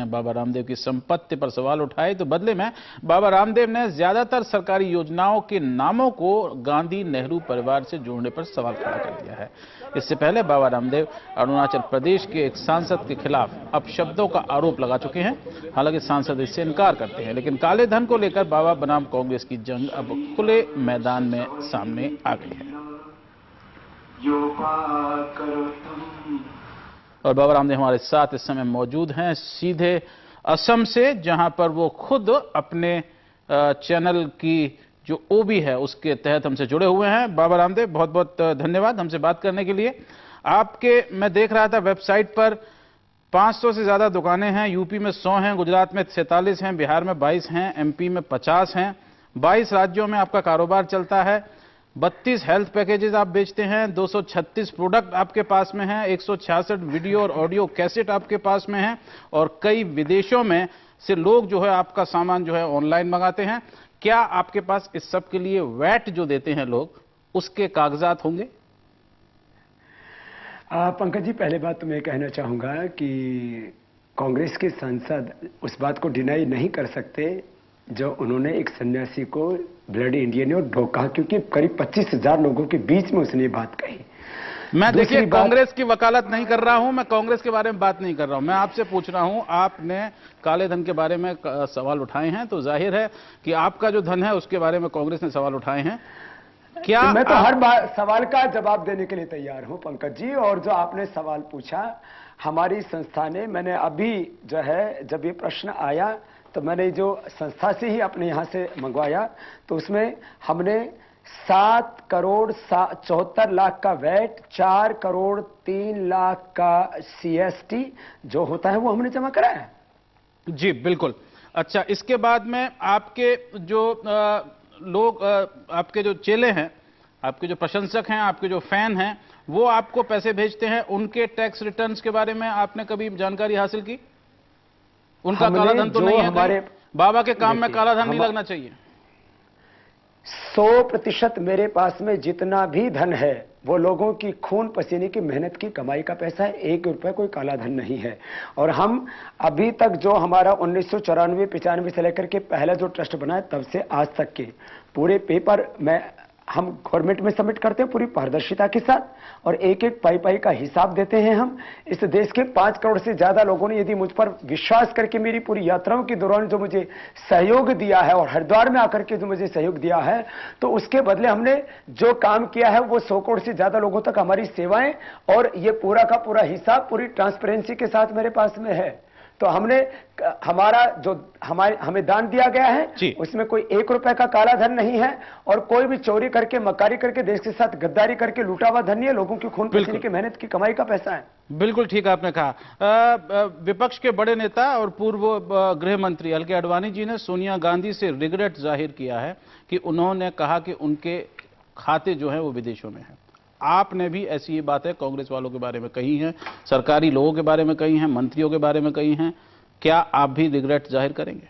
ने बाबा रामदेव की संपत्ति पर सवाल उठाए तो बदले में बाबा रामदेव ने ज्यादातर सरकारी योजनाओं के नामों को गांधी नेहरू परिवार से जोड़ने पर सवाल खड़ा कर दिया है। इससे पहले बाबा रामदेव अरुणाचल प्रदेश के एक सांसद के खिलाफ अपशब्दों का आरोप लगा चुके हैं। हालांकि सांसद इससे इनकार करते हैं, लेकिन काले धन को लेकर बाबा बनाम कांग्रेस की जंग अब खुले मैदान में सामने आ गई है। और बाबा रामदेव हमारे साथ इस समय मौजूद हैं सीधे असम से, जहां पर वो खुद अपने चैनल की जो ओबी है उसके तहत हमसे जुड़े हुए हैं। बाबा रामदेव, बहुत बहुत धन्यवाद हमसे बात करने के लिए। आपके मैं देख रहा था वेबसाइट पर 500 से ज्यादा दुकानें हैं। यूपी में 100 हैं, गुजरात में 47 हैं, बिहार में 22 हैं, एमपी में 50 हैं। 22 राज्यों में आपका कारोबार चलता है। 32 हेल्थ पैकेजेस आप बेचते हैं, 236 प्रोडक्ट आपके पास में हैं, 166 वीडियो और ऑडियो कैसेट आपके पास में हैं, और कई विदेशों में से लोग जो है आपका सामान जो है ऑनलाइन मंगाते हैं। क्या आपके पास इस सब के लिए वैट जो देते हैं लोग, उसके कागजात होंगे? पंकज जी, पहले बात तो मैं कहना चाहूंगा कि कांग्रेस के सांसद उस बात को डिनाई नहीं कर सकते जो उन्होंने एक सन्यासी को ब्लडी इंडियन और धोखा, क्योंकि करीब 25,000 लोगों के बीच में उसने बात कही। मैं देखिए कांग्रेस की वकालत नहीं कर रहा हूं, मैं कांग्रेस के बारे में बात नहीं कर रहा हूं। मैं आपसे पूछ रहा हूं, आपने काले धन के बारे में सवाल उठाए हैं, तो जाहिर है कि आपका जो धन है उसके बारे में कांग्रेस ने सवाल उठाए हैं। क्या मैं तो हर सवाल का जवाब देने के लिए तैयार हूं पंकज जी। और जो आपने सवाल पूछा, हमारी संस्था ने, मैंने अभी जो है जब ये प्रश्न आया तो मैंने जो संस्था से ही अपने यहां से मंगवाया, तो उसमें हमने 7 करोड़ 74 लाख का वैट, 4 करोड़ 3 लाख का CST जो होता है वो हमने जमा कराया। जी बिल्कुल। अच्छा, इसके बाद में आपके जो लोग, आपके जो चेले हैं, आपके जो प्रशंसक हैं, आपके जो फैन हैं, वो आपको पैसे भेजते हैं, उनके टैक्स रिटर्न्स के बारे में आपने कभी जानकारी हासिल की? उनका काला धन तो नहीं है? हमारे बाबा के काम में काला धन नहीं लगना चाहिए। 100% मेरे पास में जितना भी धन है वो लोगों की खून पसीने की मेहनत की कमाई का पैसा है। 1 रुपए कोई काला धन नहीं है। और हम अभी तक जो हमारा 1994-95 से लेकर के पहला जो ट्रस्ट बना है, तब से आज तक के पूरे पेपर हम गवर्नमेंट में सबमिट करते हैं पूरी पारदर्शिता के साथ, और एक एक पाई का हिसाब देते हैं हम। इस देश के 5 करोड़ से ज्यादा लोगों ने यदि मुझ पर विश्वास करके मेरी पूरी यात्राओं के दौरान जो मुझे सहयोग दिया है, और हरिद्वार में आकर के जो मुझे सहयोग दिया है, तो उसके बदले हमने जो काम किया है वो 100 करोड़ से ज्यादा लोगों तक हमारी सेवाएं, और ये पूरा का पूरा हिसाब पूरी ट्रांसपेरेंसी के साथ मेरे पास में है। तो हमारा जो हमें दान दिया गया है उसमें कोई 1 रुपए का काला धन नहीं है, और कोई भी चोरी करके मक्कारी करके देश के साथ गद्दारी करके लूटा हुआ धन नहीं है। लोगों की खून पसीने की मेहनत की कमाई का पैसा है। बिल्कुल ठीक आपने कहा। विपक्ष के बड़े नेता और पूर्व गृह मंत्री एल के आडवाणी जी ने सोनिया गांधी से रिग्रेट जाहिर किया है कि उन्होंने कहा कि उनके खाते जो हैं वो विदेशों में हैं। आपने भी ऐसी ही बातें कांग्रेस वालों के बारे में कही हैं, सरकारी लोगों के बारे में कही हैं, मंत्रियों के बारे में कही हैं। क्या आप भी रिग्रेट जाहिर करेंगे?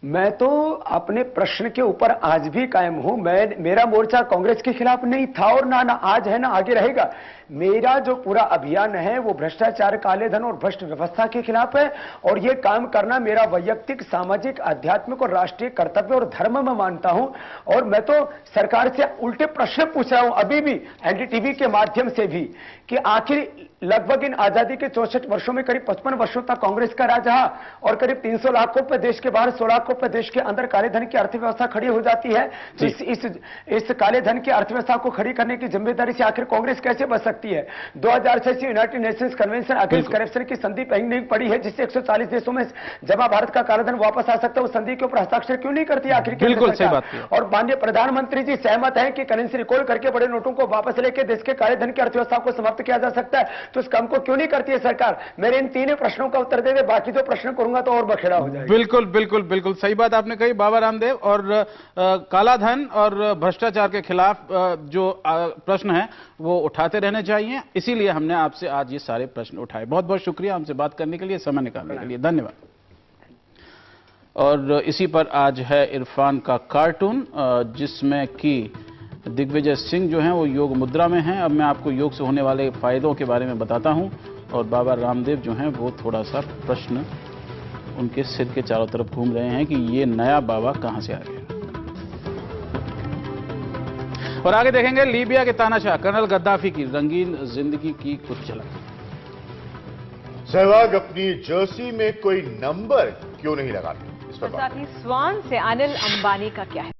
मैं तो अपने प्रश्न के ऊपर आज भी कायम हूं। मेरा मोर्चा कांग्रेस के खिलाफ नहीं था, और ना आज है ना आगे रहेगा। मेरा जो पूरा अभियान है वो भ्रष्टाचार, काले धन और भ्रष्ट व्यवस्था के खिलाफ है, और ये काम करना मेरा वैयक्तिक, सामाजिक, आध्यात्मिक और राष्ट्रीय कर्तव्य और धर्म में मानता हूं। और मैं तो सरकार से उल्टे प्रश्न पूछ रहा हूं अभी भी एनडीटीवी के माध्यम से भी, कि आखिर लगभग इन आजादी के 64 वर्षों में करीब 55 वर्षों तक कांग्रेस का राज रहा, और करीब 300 लाख रुपए देश के बाहर, 100 लाख रुपए देश के अंदर काले धन की अर्थव्यवस्था खड़ी हो जाती है। तो इस काले धन की अर्थव्यवस्था को खड़ी करने की जिम्मेदारी से आखिर कांग्रेस कैसे बच सकती है? 2006 से United Nations convention against corruption की संधि नहीं पड़ी है, जिससे 140 देशों में जमा भारत का काला धन वापस आ सकता है। उस संधि के ऊपर हस्ताक्षर क्यों नहीं करती आखिर? बिल्कुल सही बात है। और माननीय प्रधानमंत्री जी सहमत हैं कि करेंसी रिकॉल करके बड़े नोटों को वापस लेकर देश के काले धन की अर्थव्यवस्था को समाप्त किया जा सकता है, तो इस काम को क्यों नहीं करती है सरकार? मेरे इन 3 प्रश्नों का उत्तर दे दे, बाकी जो प्रश्न करूंगा तो और बखेड़ा हो जाएगा। बिल्कुल बिल्कुल बिल्कुल सही बात आपने कही बाबा रामदेव। और काला धन और भ्रष्टाचार के खिलाफ जो प्रश्न है वो उठाते रहने चाहिए, इसीलिए हमने आपसे आज ये सारे प्रश्न उठाए। बहुत बहुत शुक्रिया हमसे बात करने के लिए, समय निकालने के लिए, धन्यवाद। और इसी पर आज है इरफान का कार्टून, जिसमें कि दिग्विजय सिंह जो हैं वो योग मुद्रा में हैं। अब मैं आपको योग से होने वाले फायदों के बारे में बताता हूं। और बाबा रामदेव जो हैं वो थोड़ा सा प्रश्न उनके सिर के चारों तरफ घूम रहे हैं कि ये नया बाबा कहां से आ गया। और आगे देखेंगे लीबिया के तानाशाह कर्नल गद्दाफी की रंगीन जिंदगी की कुछ झलक। सहवाग अपनी जर्सी में कोई नंबर क्यों नहीं लगाते, इस पर बात। साथ ही स्वान से अनिल अंबानी का क्या है।